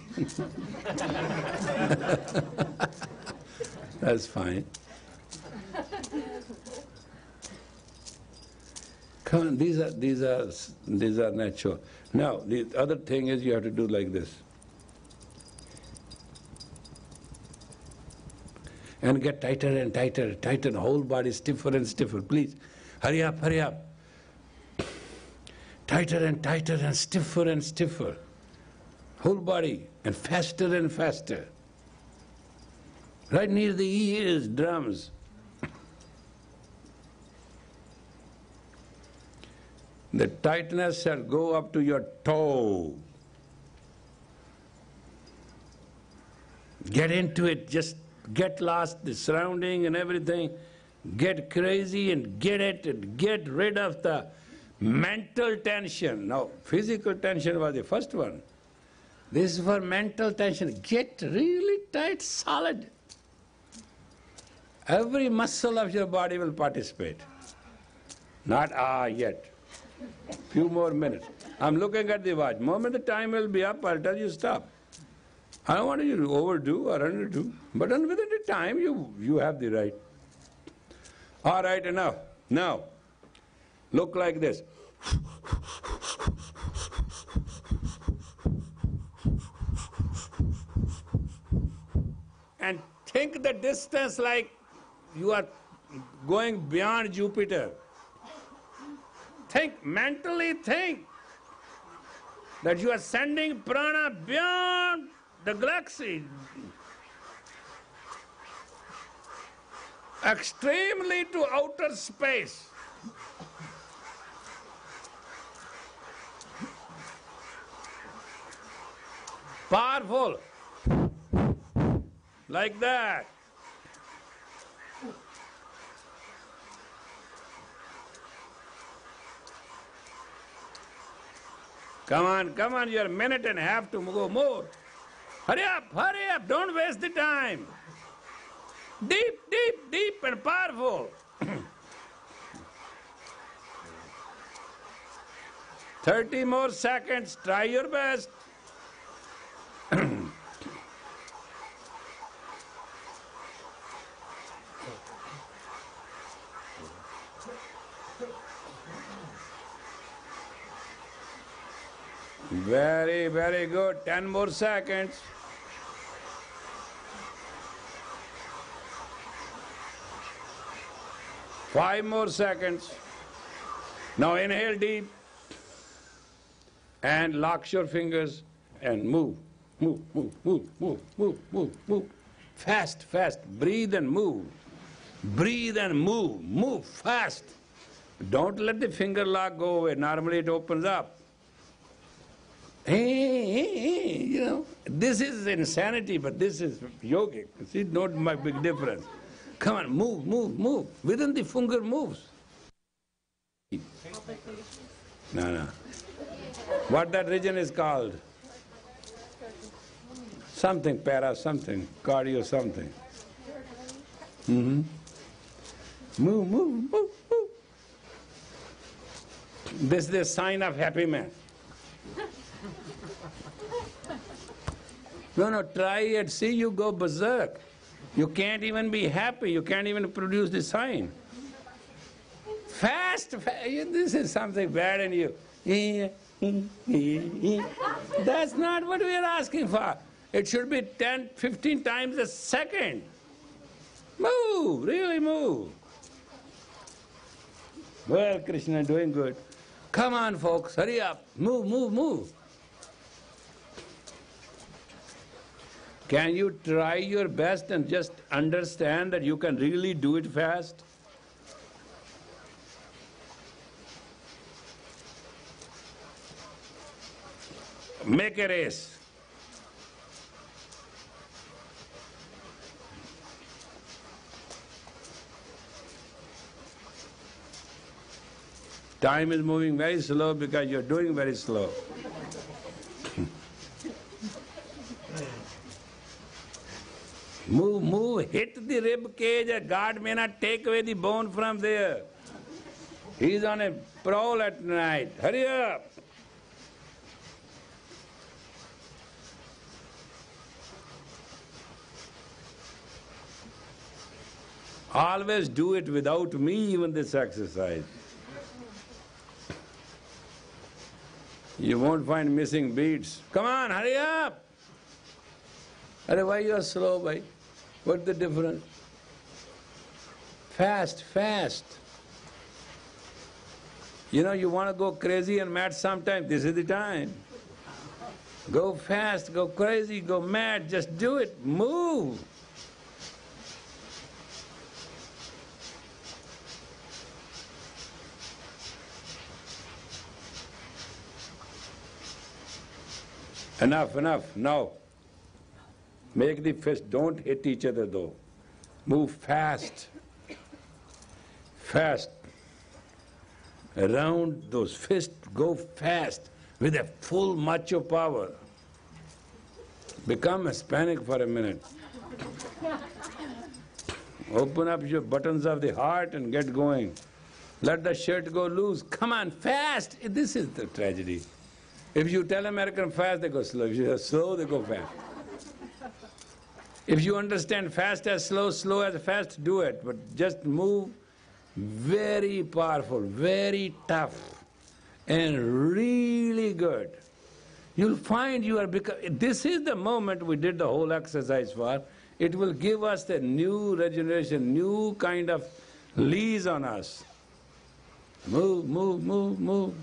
That's fine. Come on, these are natural. Now, the other thing is you have to do like this. And get tighter and tighter, tighten, whole body stiffer and stiffer. Please, hurry up, hurry up. Tighter and stiffer and stiffer. Whole body, and faster. Right near the ears, drums. The tightness shall go up to your toe. Get into it, just get lost, the surrounding and everything. Get crazy and get it, and get rid of the mental tension. Now, physical tension was the first one. This is for mental tension. Get really tight, solid. Every muscle of your body will participate. Not yet. Few more minutes. I'm looking at the watch. Moment the time will be up, I'll tell you stop. I don't want you to overdo or underdo, but within the time you have the right. All right, enough. Now, look like this. And think the distance like you are going beyond Jupiter. Mentally think that you are sending prana beyond the galaxy. Extremely to outer space. Powerful. Like that. Come on, you're a minute and a half to go more. Hurry up, don't waste the time. Deep, deep, deep and powerful. 30 more seconds, try your best. Very, very good. 10 more seconds. Five more seconds. Now inhale deep and lock your fingers and move. Move. Fast. Breathe and move. Move fast. Don't let the finger lock go away. Normally it opens up. You know, this is insanity, but this is yogic. See, not my big difference. Come on, move. Within the finger moves. No. What that region is called? Something, para something, cardio something. Move. This is the sign of happy man. No, try it. See, you go berserk. You can't even be happy. You can't even produce the sign. Fast. This is something bad in you. That's not what we are asking for. It should be 10, 15 times a second. Move, really move. Well, Krishna, doing good. Come on, folks, hurry up. Move. Can you try your best and just understand that you can really do it fast? Make a race. Time is moving very slow because you're doing very slow. Move, hit the rib cage. God may not take away the bone from there. He's on a prowl at night. Hurry up. Always do it without me, even this exercise. You won't find missing beats. Come on, hurry up. Why you are slow, bhai? What's the difference? Fast. You know, you want to go crazy and mad sometime, this is the time. Go fast, go crazy, go mad, just do it, move. Enough, now. Make the fist, don't hit each other though. Move fast. Around those fists, go fast with a full macho power. Become Hispanic for a minute. Open up your buttons of the heart and get going. Let the shirt go loose. Come on, fast. This is the tragedy. If you tell American fast, they go slow. If you are slow, they go fast. If you understand fast as slow, slow as fast, do it. But just move very powerful, very tough, and really good. You'll find you are becoming... This is the moment we did the whole exercise for. It will give us a new regeneration, new kind of lease on us. Move.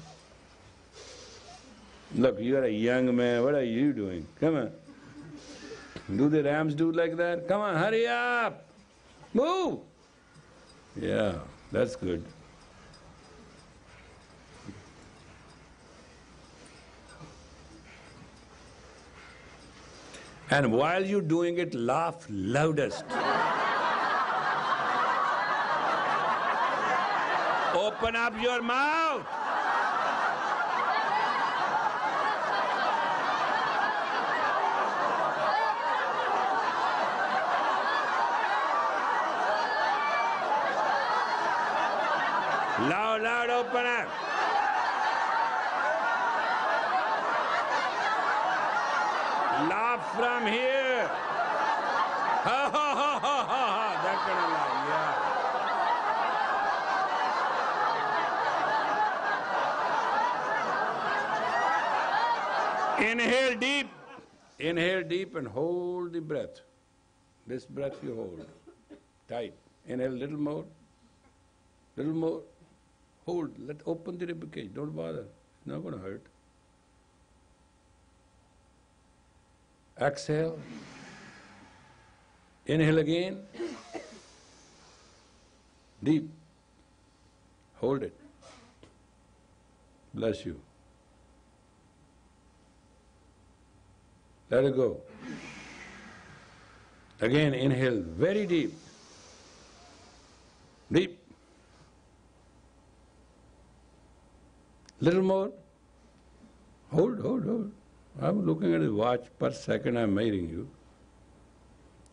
Look, you are a young man. What are you doing? Come on. Do the Rams do like that? Come on, hurry up. Move. Yeah, that's good. And while you're doing it, laugh loudest. Open up your mouth. Loud, loud, open up. Laugh from here. Ha ha ha ha ha ha. That kind of laugh, yeah. Inhale deep. Inhale deep and hold the breath. This breath you hold tight. Inhale little more. Little more. Hold. Open the rib cage. Don't bother. It's not going to hurt. Exhale. Inhale again. Deep. Hold it. Bless you. Let it go. Again, inhale very deep. Deep. Little more. Hold, hold, hold. I'm looking at the watch per second, I'm measuring you.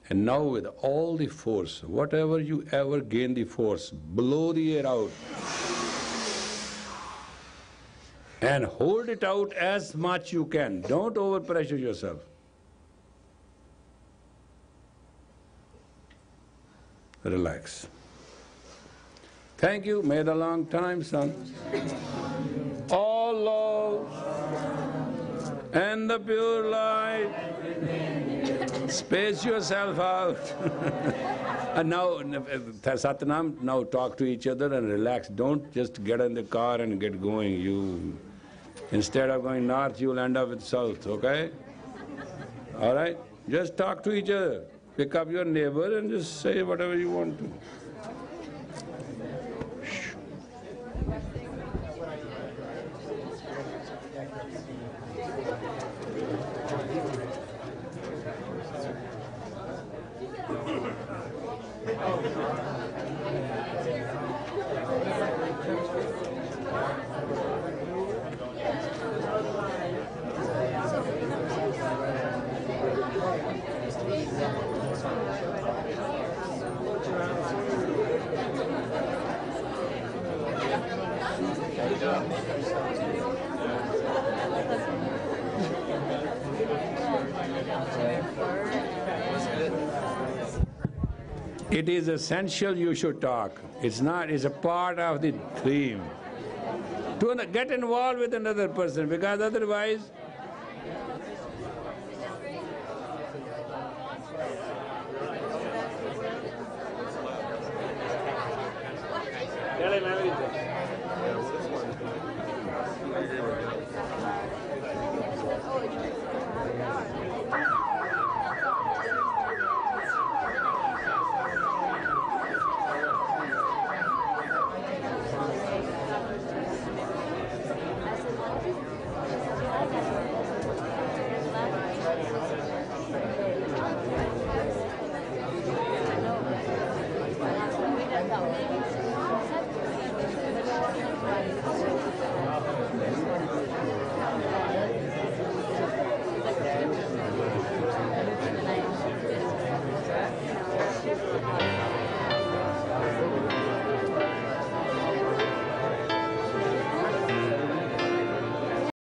And now with all the force, whatever you ever gain the force, blow the air out. And hold it out as much you can. Don't overpressure yourself. Relax. Thank you. Made a long time, son. All love and the pure light. Space yourself out. And now, Satnam, now talk to each other and relax. Don't just get in the car and get going. You, instead of going north, you'll end up with south, okay? All right? Just talk to each other. Pick up your neighbor and just say whatever you want to. It is essential you should talk. It's not, it's a part of the theme. To get involved with another person, because otherwise,